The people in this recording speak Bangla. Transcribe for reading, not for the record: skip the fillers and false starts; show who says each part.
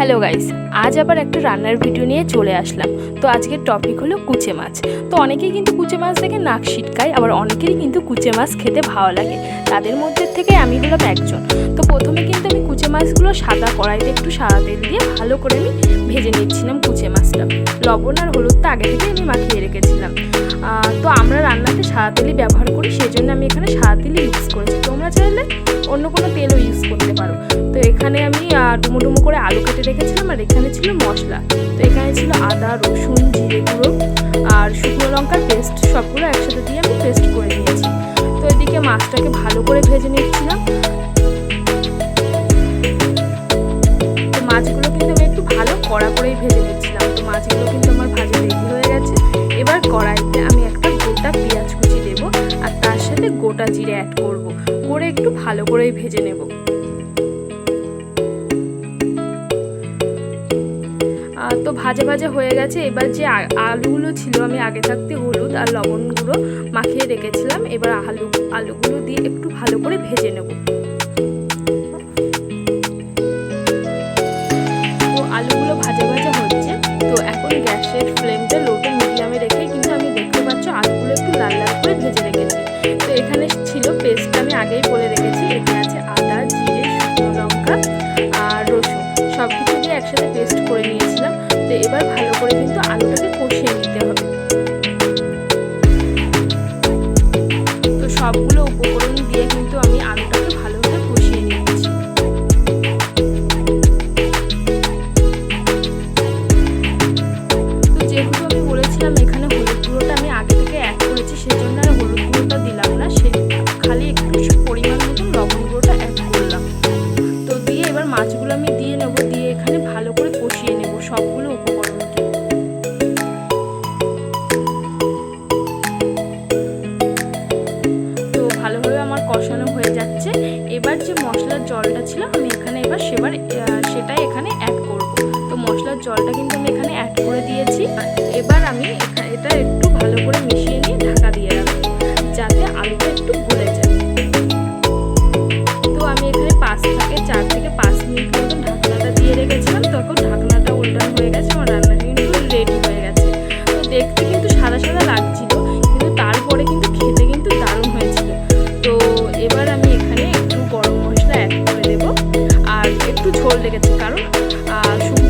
Speaker 1: হ্যালো গাইস, আজ আবার একটা রান্নার ভিডিও নিয়ে চলে আসলাম। তো আজকের টপিক হলো কুচে মাছ। তো অনেকেই কিন্তু কুচে মাছ দেখে নাক ছিটকায়, আবার অনেকেরই কিন্তু কুচে মাছ খেতে ভালো লাগে। তাদের মধ্যে থেকে আমি হলাম একজন। তো প্রথমে কিন্তু আমি কুচে মাছগুলো সাদা কড়াইতে একটু সাদা তেল দিয়ে ভালো করে আমি ভেজে নিচ্ছিলাম কুচে মাছটা। লবণ আর হলুদটা আগে থেকে আমি মাখিয়ে রেখেছিলাম। তো আমরা রান্নাতে সাদা তেলই ব্যবহার করি, সেই জন্য আমি এখানে সাদা তেলই ইউজ করেছি। তোমরা চাইলে অন্য কোনো তেলও ইউজ করতে পারো। তো এখানে আমি ডুমো ডুমো করে আলু কেটে রেখেছিলাম, আর এখানে ছিল মশলা। তো এখানে ছিল আদা, রসুন, জিরে গুঁড়ো আর শুকনো লঙ্কার পেস্ট, সবগুলো একসাথে দিয়ে আমি পেস্ট করে নিয়েছি। তো এদিকে মাছটাকে ভালো করে ভেজে নিচ্ছিলাম। তো মাছগুলো কিন্তু আমি একটু ভালো কড়া করেই ভেজে নিচ্ছিলাম। তো মাছগুলো কিন্তু আমার ভাজা রেডি হয়ে গেছে। এবার কড়াইতে আমি একটা গোটা পেঁয়াজ কুচি দেবো, আর তার সাথে গোটা জিরে অ্যাড করব, করে একটু ভালো করেই ভেজে নেব। তো ভাজা ভাজা হয়ে গেছে। এবার যে আলুগুলো ছিল আমি আগে থাকতে হলুদ আর লবণ গুঁড়ো মাখিয়ে রেখেছিলাম, এবার আলুগুলো দিয়ে একটু ভালো করে ভেজে নেব। তো আলুগুলো ভাজা ভাজা হচ্ছে। তো এখন গ্যাসের ফ্লেমটা লো টু মিডিয়ামে রেখে কিন্তু আমি দেখতে পাচ্ছ আলুগুলো একটু লাল লাল করে ভেজে রেখেছি। তো এখানে ছিল পেস্ট, আমি আগেই বলে রেখেছি। এখানে আছে আদা, জিরে, শুকনো লঙ্কা আর রসুন, সব কিছু দিয়ে একসাথে পেস্ট করে নিয়েছিলাম। তো এবার ভালো করে কিন্তু আলুটাকে কষিয়ে নিতে হবে। তো সবগুলো উপকরণ দিয়ে কিন্তু আমি আলুটাকে ভালোভাবে কষিয়ে নিচ্ছি। তো যেহেতু আমি বলেছিলাম এখানে হলুদ গুঁড়োটা আমি আগে থেকে অ্যাড করেছি, সেজন্য আর হলুদ গুঁড়োটা দিলাম না, সে খালি একটু পরিমাণ মতো লবণ গুঁড়োটা অ্যাড করলাম। তো দিয়ে এবার মাছগুলো আমি দিয়ে নেব, দিয়ে এখানে ভালো করে কষিয়ে নেব সবগুলো উপকরণকে। তো ভালোভাবে আমার কষানো হয়ে যাচ্ছে। এবার যে মশলার জলটা ছিল আমি এখানে সেটাই এখানে অ্যাড করব। তো মশলার জলটা কিন্তু আমি এখানে অ্যাড করে দিয়েছি। এবার আমি এটা একটু ভালো করে মিশিয়ে নিয়ে ঢাকা দিয়ে রাখবো, যাতে আলুটা একটু গলে যায়। তো আমি এখানে 4 থেকে 5 মিনিট মতো ঢাকনাটা দিয়ে রেখেছিলাম। তখন ঢাকনাটা উল্টানো হয়ে গেছে, আমার রান্না কিন্তু রেডি হয়ে গেছে। তো দেখতে কিন্তু সাদা সাদা লাগছিল, কিন্তু তারপরে কিন্তু খেতে কিন্তু দারুণ হয়েছিল। তো এবার আমি এখানে একটু গরম মশলা অ্যাড করে দেবো, আর একটু ঝোল লেগেছে কারণ শুকনো